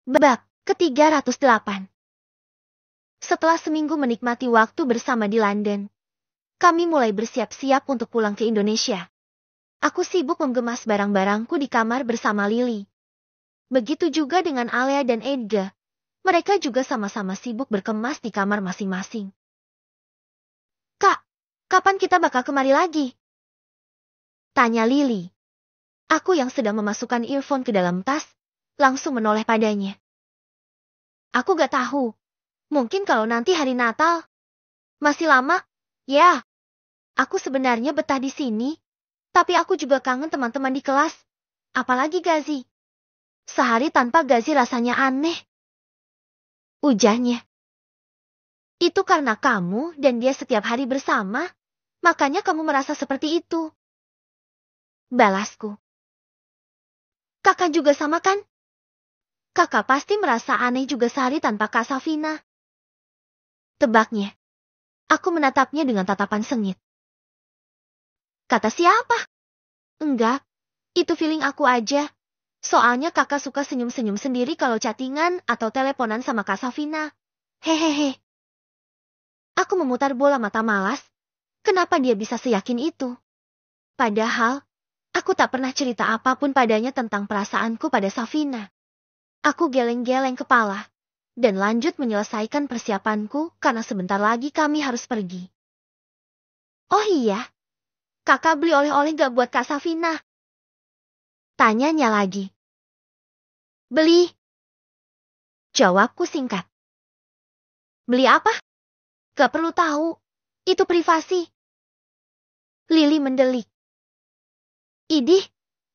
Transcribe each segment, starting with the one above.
Bab ke-308. Setelah seminggu menikmati waktu bersama di London, kami mulai bersiap-siap untuk pulang ke Indonesia. Aku sibuk menggemas barang-barangku di kamar bersama Lily. Begitu juga dengan Alea dan Edgar. Mereka juga sama-sama sibuk berkemas di kamar masing-masing. "Kak, kapan kita bakal kemari lagi?" tanya Lily. Aku yang sedang memasukkan earphone ke dalam tas, langsung menoleh padanya. "Aku gak tahu. Mungkin kalau nanti hari Natal." "Masih lama?" "Ya. Aku sebenarnya betah di sini. Tapi aku juga kangen teman-teman di kelas. Apalagi Gazi. Sehari tanpa Gazi rasanya aneh," ujarnya. "Itu karena kamu dan dia setiap hari bersama. Makanya kamu merasa seperti itu," balasku. "Kakak juga sama kan? Kakak pasti merasa aneh juga sehari tanpa Kak Safina," tebaknya. Aku menatapnya dengan tatapan sengit. "Kata siapa?" "Enggak, itu feeling aku aja. Soalnya kakak suka senyum-senyum sendiri kalau chattingan atau teleponan sama Kak Safina. Hehehe." Aku memutar bola mata malas. Kenapa dia bisa seyakin itu? Padahal, aku tak pernah cerita apapun padanya tentang perasaanku pada Safina. Aku geleng-geleng kepala, dan lanjut menyelesaikan persiapanku karena sebentar lagi kami harus pergi. "Oh iya, kakak beli oleh-oleh gak buat Kak Safina?" tanyanya lagi. "Beli," jawabku singkat. "Beli apa?" "Gak perlu tahu, itu privasi." Lily mendelik. "Idih,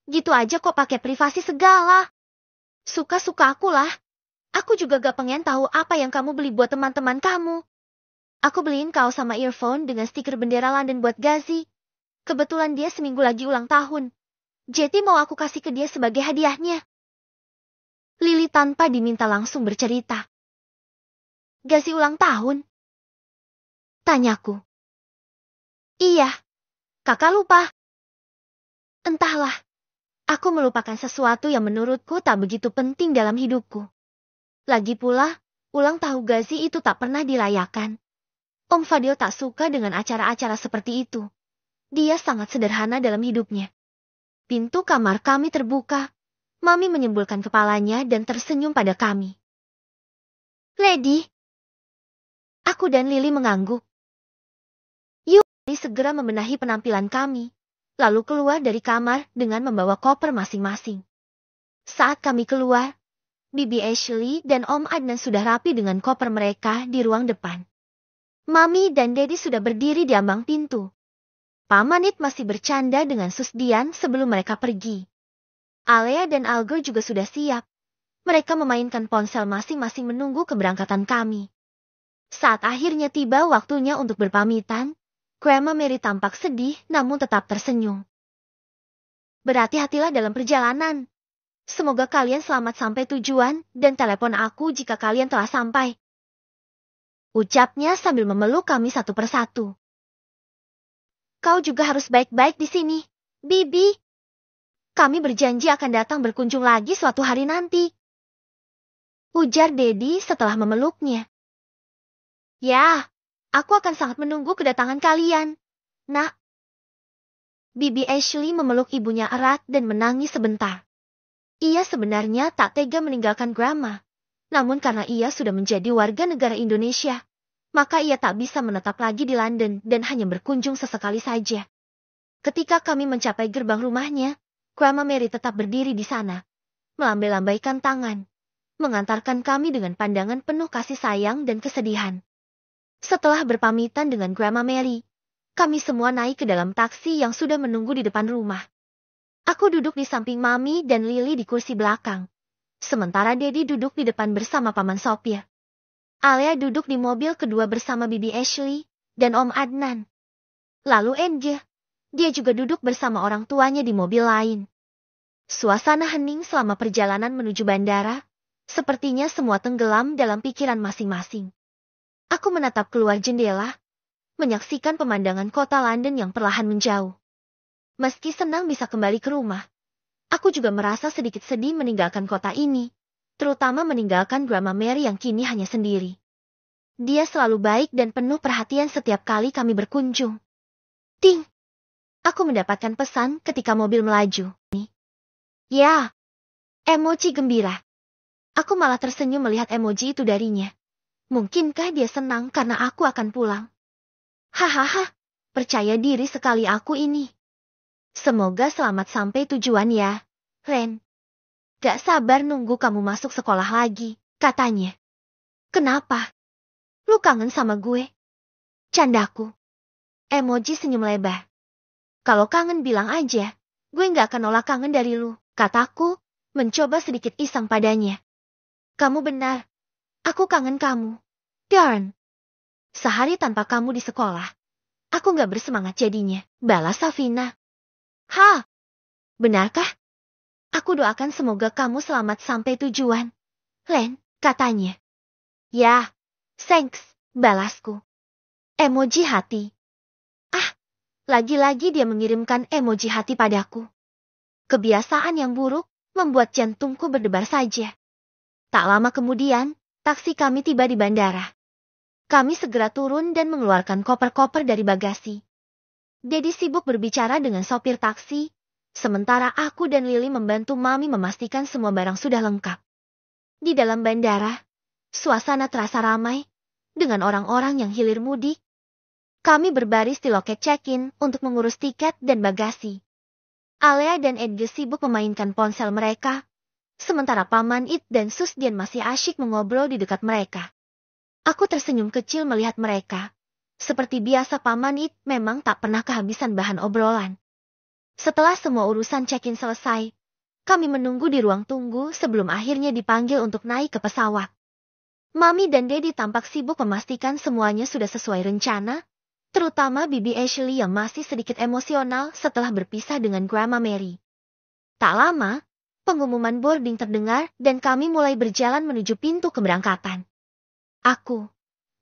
gitu aja kok pakai privasi segala. Suka-suka aku lah. Aku juga gak pengen tahu apa yang kamu beli buat teman-teman kamu. Aku beliin kaos sama earphone dengan stiker bendera London buat Gazi. Kebetulan dia seminggu lagi ulang tahun. Jadi mau aku kasih ke dia sebagai hadiahnya." Lily tanpa diminta langsung bercerita. "Gazi ulang tahun?" tanyaku. "Iya, kakak lupa." "Entahlah, aku melupakan sesuatu yang menurutku tak begitu penting dalam hidupku. Lagi pula, ulang tahun Gazi itu tak pernah dirayakan. Om Fadil tak suka dengan acara-acara seperti itu. Dia sangat sederhana dalam hidupnya." Pintu kamar kami terbuka. Mami menyembulkan kepalanya dan tersenyum pada kami. "Lady." Aku dan Lily mengangguk. "Yuk." Lily segera membenahi penampilan kami, lalu keluar dari kamar dengan membawa koper masing-masing. Saat kami keluar, Bibi Ashley dan Om Adnan sudah rapi dengan koper mereka di ruang depan. Mami dan Daddy sudah berdiri di ambang pintu. Pamanit masih bercanda dengan Susdian sebelum mereka pergi. Alea dan Algo juga sudah siap. Mereka memainkan ponsel masing-masing menunggu keberangkatan kami. Saat akhirnya tiba waktunya untuk berpamitan, Grandma Mary tampak sedih namun tetap tersenyum. "Berhati-hatilah dalam perjalanan. Semoga kalian selamat sampai tujuan dan telepon aku jika kalian telah sampai," ucapnya sambil memeluk kami satu persatu. "Kau juga harus baik-baik di sini, Bibi. Kami berjanji akan datang berkunjung lagi suatu hari nanti," ujar Daddy setelah memeluknya. "Ya, aku akan sangat menunggu kedatangan kalian, Nak." Bibi Ashley memeluk ibunya erat dan menangis sebentar. Ia sebenarnya tak tega meninggalkan Grandma, namun karena ia sudah menjadi warga negara Indonesia, maka ia tak bisa menetap lagi di London dan hanya berkunjung sesekali saja. Ketika kami mencapai gerbang rumahnya, Grandma Mary tetap berdiri di sana, melambai-lambaikan tangan, mengantarkan kami dengan pandangan penuh kasih sayang dan kesedihan. Setelah berpamitan dengan Grandma Mary, kami semua naik ke dalam taksi yang sudah menunggu di depan rumah. Aku duduk di samping Mami dan Lily di kursi belakang, sementara Daddy duduk di depan bersama Paman sopir. Alea duduk di mobil kedua bersama Bibi Ashley dan Om Adnan. Lalu Angel, dia juga duduk bersama orang tuanya di mobil lain. Suasana hening selama perjalanan menuju bandara, sepertinya semua tenggelam dalam pikiran masing-masing. Aku menatap keluar jendela, menyaksikan pemandangan kota London yang perlahan menjauh. Meski senang bisa kembali ke rumah, aku juga merasa sedikit sedih meninggalkan kota ini, terutama meninggalkan Grandma Mary yang kini hanya sendiri. Dia selalu baik dan penuh perhatian setiap kali kami berkunjung. Ting! Aku mendapatkan pesan ketika mobil melaju. Ya, emoji gembira. Aku malah tersenyum melihat emoji itu darinya. Mungkinkah dia senang karena aku akan pulang? Hahaha, percaya diri sekali aku ini. Semoga selamat sampai tujuan ya, Ren. Gak sabar nunggu kamu masuk sekolah lagi, katanya. Kenapa? Lu kangen sama gue? Candaku. Emoji senyum lebar. Kalau kangen bilang aja, gue gak akan nolak kangen dari lu, kataku, mencoba sedikit iseng padanya. Kamu benar, aku kangen kamu. Darn. Sehari tanpa kamu di sekolah, aku gak bersemangat jadinya, balas Safina. Ha, benarkah? Aku doakan semoga kamu selamat sampai tujuan, Len, katanya. Ya, thanks, balasku. Emoji hati. Ah, lagi-lagi dia mengirimkan emoji hati padaku. Kebiasaan yang buruk membuat jantungku berdebar saja. Tak lama kemudian, taksi kami tiba di bandara. Kami segera turun dan mengeluarkan koper-koper dari bagasi. Dedi sibuk berbicara dengan sopir taksi, sementara aku dan Lily membantu Mami memastikan semua barang sudah lengkap. Di dalam bandara, suasana terasa ramai, dengan orang-orang yang hilir mudik. Kami berbaris di loket check-in untuk mengurus tiket dan bagasi. Alea dan Edge sibuk memainkan ponsel mereka, sementara Paman It dan Susdian masih asyik mengobrol di dekat mereka. Aku tersenyum kecil melihat mereka. Seperti biasa Paman It memang tak pernah kehabisan bahan obrolan. Setelah semua urusan check-in selesai, kami menunggu di ruang tunggu sebelum akhirnya dipanggil untuk naik ke pesawat. Mami dan Dedi tampak sibuk memastikan semuanya sudah sesuai rencana, terutama Bibi Ashley yang masih sedikit emosional setelah berpisah dengan Grandma Mary. Tak lama, pengumuman boarding terdengar dan kami mulai berjalan menuju pintu keberangkatan. Aku,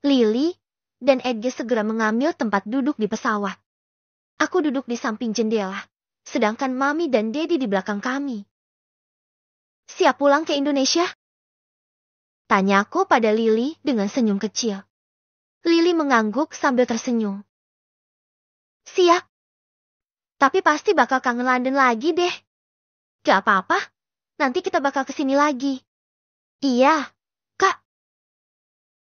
Lily, dan Edge segera mengambil tempat duduk di pesawat. Aku duduk di samping jendela, sedangkan Mami dan Dedi di belakang kami. Siap pulang ke Indonesia? Tanyaku pada Lily dengan senyum kecil. Lily mengangguk sambil tersenyum. Siap. Tapi pasti bakal kangen London lagi deh. Gak apa-apa, nanti kita bakal kesini lagi. Iya, Kak.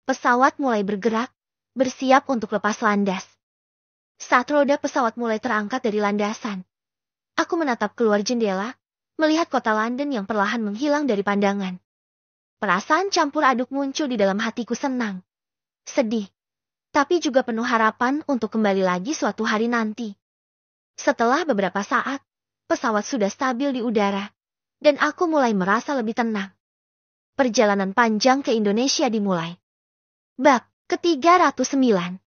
Pesawat mulai bergerak, bersiap untuk lepas landas. Saat roda pesawat mulai terangkat dari landasan, aku menatap keluar jendela, melihat kota London yang perlahan menghilang dari pandangan. Perasaan campur aduk muncul di dalam hatiku, senang, sedih, tapi juga penuh harapan untuk kembali lagi suatu hari nanti. Setelah beberapa saat, pesawat sudah stabil di udara, dan aku mulai merasa lebih tenang. Perjalanan panjang ke Indonesia dimulai. Bab ke-309.